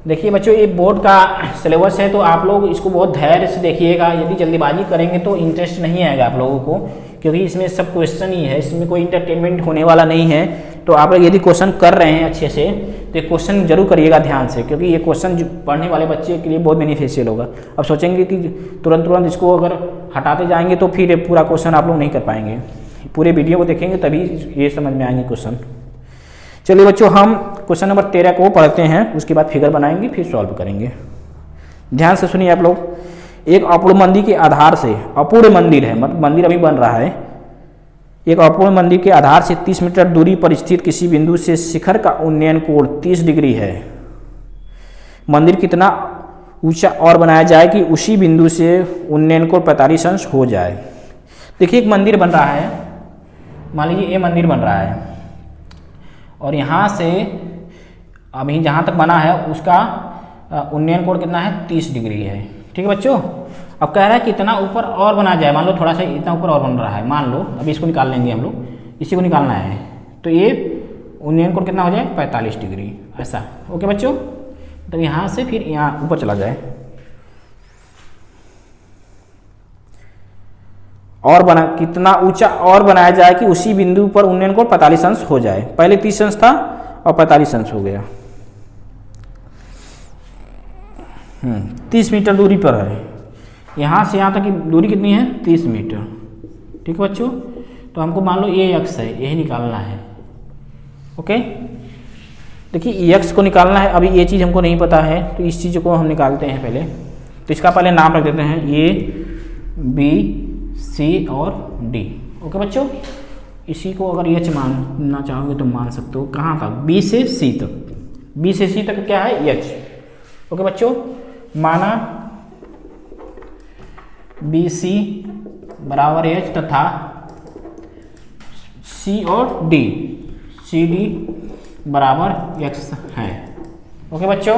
देखिए बच्चों ये बोर्ड का सिलेबस है, तो आप लोग इसको बहुत धैर्य से देखिएगा। यदि जल्दीबाजी करेंगे तो इंटरेस्ट नहीं आएगा आप लोगों को, क्योंकि इसमें सब क्वेश्चन ही है, इसमें कोई इंटरटेनमेंट होने वाला नहीं है। तो आप लोग यदि क्वेश्चन कर रहे हैं अच्छे से तो ये क्वेश्चन जरूर करिएगा ध्यान से, क्योंकि ये क्वेश्चन पढ़ने वाले बच्चे के लिए बहुत बेनिफिशियल होगा। अब सोचेंगे कि तुरंत इसको अगर हटाते जाएंगे तो फिर पूरा क्वेश्चन आप लोग नहीं कर पाएंगे। पूरे वीडियो को देखेंगे तभी ये समझ में आएंगे क्वेश्चन। चलिए बच्चों हम क्वेश्चन नंबर 13 को पढ़ते हैं, उसके बाद फिगर बनाएंगे फिर सॉल्व करेंगे। ध्यान से सुनिए आप लोग। एक अपूर्ण मंदिर के आधार से, अपूर्ण मंदिर है मतलब मंदिर अभी बन रहा है, एक अपूर्ण मंदिर के आधार से 30 मीटर दूरी पर स्थित किसी बिंदु से शिखर का उन्नयन कोण 30 डिग्री है। मंदिर कितना ऊंचा और बनाया जाए कि उसी बिंदु से उन्नयन कोण 45 अंश हो जाए। देखिए एक मंदिर बन रहा है, मान लीजिए ये मंदिर बन रहा है, और यहाँ से अभी जहाँ तक बना है उसका उन्नयन कोण कितना है 30 डिग्री है। ठीक है बच्चों, अब कह रहा है कितना ऊपर और बना जाए, मान लो थोड़ा सा इतना ऊपर और बन रहा है, मान लो अभी इसको निकाल लेंगे हम लोग, इसी को निकालना है, तो ये उन्नयन कोण कितना हो जाए 45 डिग्री ऐसा। ओके बच्चों, तो यहाँ से फिर यहाँ ऊपर चला जाए और बना कितना ऊंचा और बनाया जाए कि उसी बिंदु पर उन्नयन कोण 45 अंश हो जाए। पहले 30 अंश था और 45 अंश हो गया। 30 मीटर दूरी पर है, यहाँ से यहाँ तक की दूरी कितनी है 30 मीटर। ठीक है बच्चों, तो हमको मान लो ये x है, यही निकालना है। ओके, देखिए x को निकालना है, अभी ये चीज़ हमको नहीं पता है तो इस चीज़ को हम निकालते हैं पहले। तो इसका पहले नाम रख देते हैं A B C और D। ओके बच्चों, इसी को अगर h मानना चाहोगे तो मान सकते हो। कहाँ तक B से C तक, B से C तक क्या है h। ओके बच्चों, माना BC बराबर h तथा C और D CD बराबर x है। ओके बच्चों,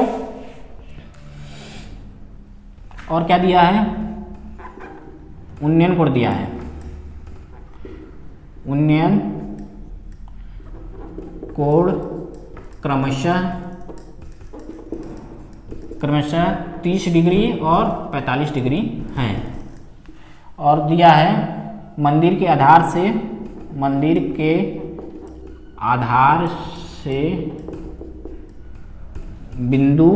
और क्या दिया है उन्नयन कोण दिया है, उन्नयन कोण क्रमशः 30 डिग्री और 45 डिग्री है। और दिया है मंदिर के आधार से बिंदु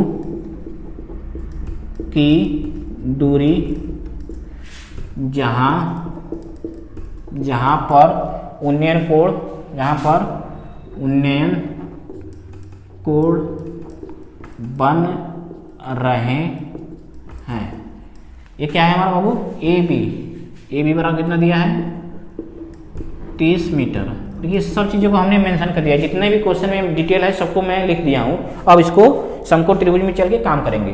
की दूरी जहाँ पर उन्नयन कोण बन रहे हैं। ये क्या है हमारा बाबू ए बी बराबर कितना दिया है 30 मीटर। देखिए सब चीज़ों को हमने मेंशन कर दिया, जितने भी क्वेश्चन में डिटेल है सबको मैं लिख दिया हूँ। अब इसको समकोण त्रिभुज में चल के काम करेंगे।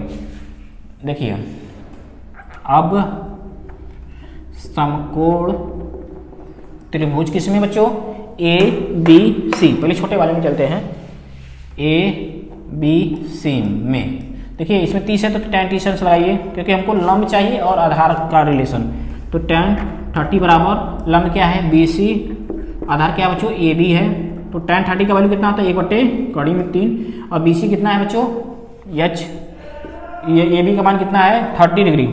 देखिए अब समकोण त्रिभुज किसमें बच्चों, ए बी सी। पहले छोटे वाले में चलते हैं, ए बी सी में। देखिए इसमें 30 है तो tan 30 लगाइए, क्योंकि हमको लंब चाहिए और आधार का रिलेशन। तो tan 30 बराबर लंब क्या है, बी सी, आधार क्या है बच्चों, ए बी है। तो tan 30 का वैल्यू कितना आता है, 1/3 और बी सी कितना है बच्चों, एच, ये ए बी का मान कितना है 30 डिग्री,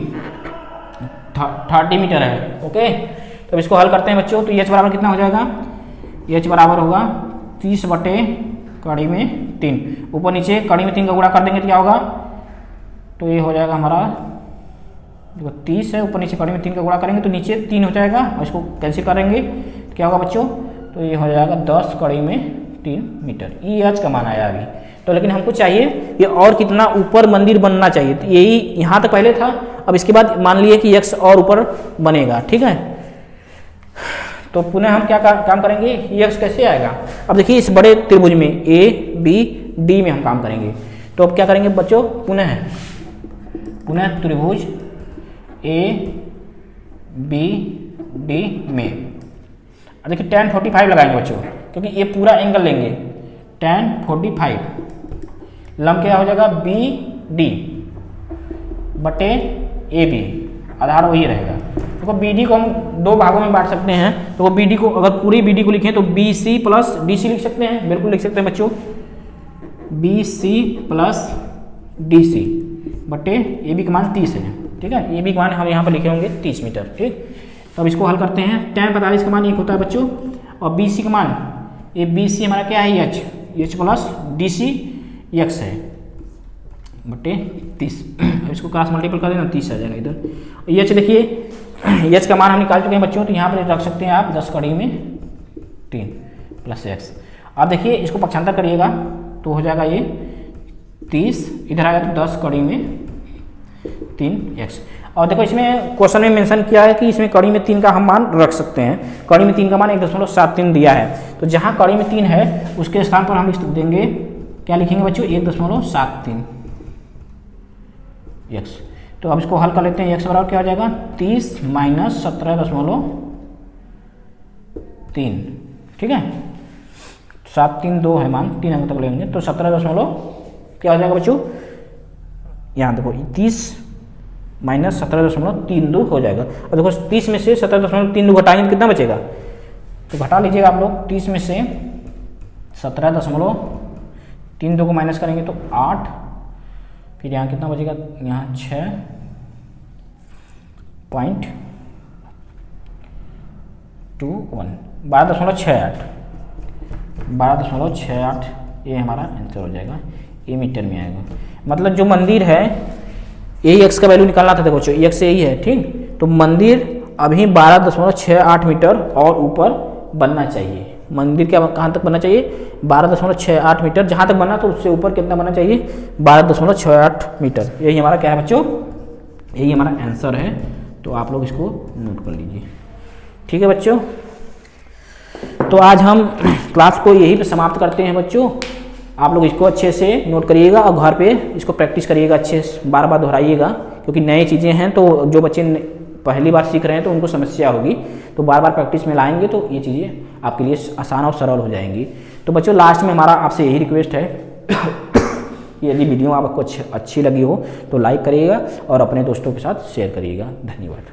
30 मीटर है। ओके, तो इसको हल करते हैं बच्चों। तो एच बराबर कितना हो जाएगा, एच बराबर होगा 30/3। ऊपर नीचे कड़ी में 3 का गुणा कर देंगे तो क्या होगा, तो ये हो जाएगा हमारा, देखो 30 है, ऊपर नीचे कड़ी में 3 का गुणा करेंगे तो नीचे 3 हो जाएगा, और इसको कैंसिल करेंगे तो क्या होगा बच्चों, तो ये हो जाएगा 10/3 मीटर। ये एच का मान आया अभी। तो लेकिन हमको चाहिए ये और कितना ऊपर मंदिर बनना चाहिए, तो यही यहाँ तक पहले था। अब इसके बाद मान लिए कि एक्स और ऊपर बनेगा, ठीक है। तो पुनः हम क्या काम करेंगे, ये एक्स कैसे आएगा। अब देखिए इस बड़े त्रिभुज में ए बी डी में हम काम करेंगे। तो अब क्या करेंगे बच्चों, पुनः त्रिभुज ए बी डी में। अब देखिए tan 45 लगाएंगे बच्चों, क्योंकि ये पूरा एंगल लेंगे। tan 45 लंब क्या हो जाएगा, बी डी बटे ए बी, आधार वही रहेगा। देखो बी डी को हम 2 भागों में बांट सकते हैं। तो बी डी को, अगर पूरी बी डी को लिखें तो b c plus d c लिख सकते हैं, बिल्कुल लिख सकते हैं बच्चों, b c plus d c बटे ए बी का मान 30 है, ठीक है। ए बी का मान हम यहाँ पर लिखे होंगे 30 मीटर, ठीक। तो अब इसको हल करते हैं। tan 45 का मान 1 होता है बच्चों, और बी सी का मान, ये बी सी हमारा क्या है, h, h plus d c x है बटे 30। अब इसको क्रॉस मल्टीपल कर देना, 30 आ जाएगा इधर। एच देखिए, एच का मान हम निकाल चुके हैं बच्चों, तो यहाँ पर रख सकते हैं आप 10/3 प्लस एक्स। अब देखिए इसको पक्षांतर करिएगा तो हो जाएगा ये 30, इधर आएगा तो 10/3 एक्स। और देखो इसमें क्वेश्चन में मेंशन किया है कि इसमें कड़ी में 3 का हम मान रख सकते हैं। कड़ी में 3 का मान 1.73 दिया है, तो जहाँ कड़ी में 3 है उसके स्थान पर हम लिख देंगे, क्या लिखेंगे बच्चों, 1.73 एक्स। तो अब इसको हल कर लेते हैं। एक्स बराबर क्या हो जाएगा, 30 माइनस 17.3, ठीक है। 7 3 2 है मान, 3 अंक तक लेंगे तो 17 क्या हो जाएगा बच्चों, यहाँ देखो 30 माइनस 17.32 हो जाएगा। और देखो 30 में से 17.32 घटाएंगे तो कितना बचेगा, तो घटा लीजिएगा आप लोग। 30 में से 17.32 को माइनस करेंगे तो 8, फिर यहाँ कितना बचेगा, यहाँ 6.21, 12.68 ये हमारा आंसर हो जाएगा। ये मीटर में आएगा, मतलब जो मंदिर है यही एक्स का वैल्यू निकालना था। देखो बच्चों एक्स यही है, ठीक। तो मंदिर अभी 12.68 मीटर और ऊपर बनना चाहिए। मंदिर क्या कहाँ तक बनना चाहिए, 12.68 मीटर, जहाँ तक बना तो उससे ऊपर कितना बनना चाहिए, 12.68 मीटर। यही हमारा क्या है बच्चों, यही हमारा आंसर है। तो आप लोग इसको नोट कर लीजिए, ठीक है बच्चों। तो आज हम क्लास को यहीं पे समाप्त करते हैं बच्चों। आप लोग इसको अच्छे से नोट करिएगा और घर पे इसको प्रैक्टिस करिएगा, अच्छे से बार बार दोहराइएगा, क्योंकि नई चीज़ें हैं तो जो बच्चे पहली बार सीख रहे हैं तो उनको समस्या होगी। तो बार बार प्रैक्टिस में लाएंगे तो ये चीज़ें आपके लिए आसान और सरल हो जाएंगी। तो बच्चों लास्ट में हमारा आपसे यही रिक्वेस्ट है यदि वीडियो आपको अच्छी लगी हो तो लाइक करिएगा और अपने दोस्तों के साथ शेयर करिएगा। धन्यवाद।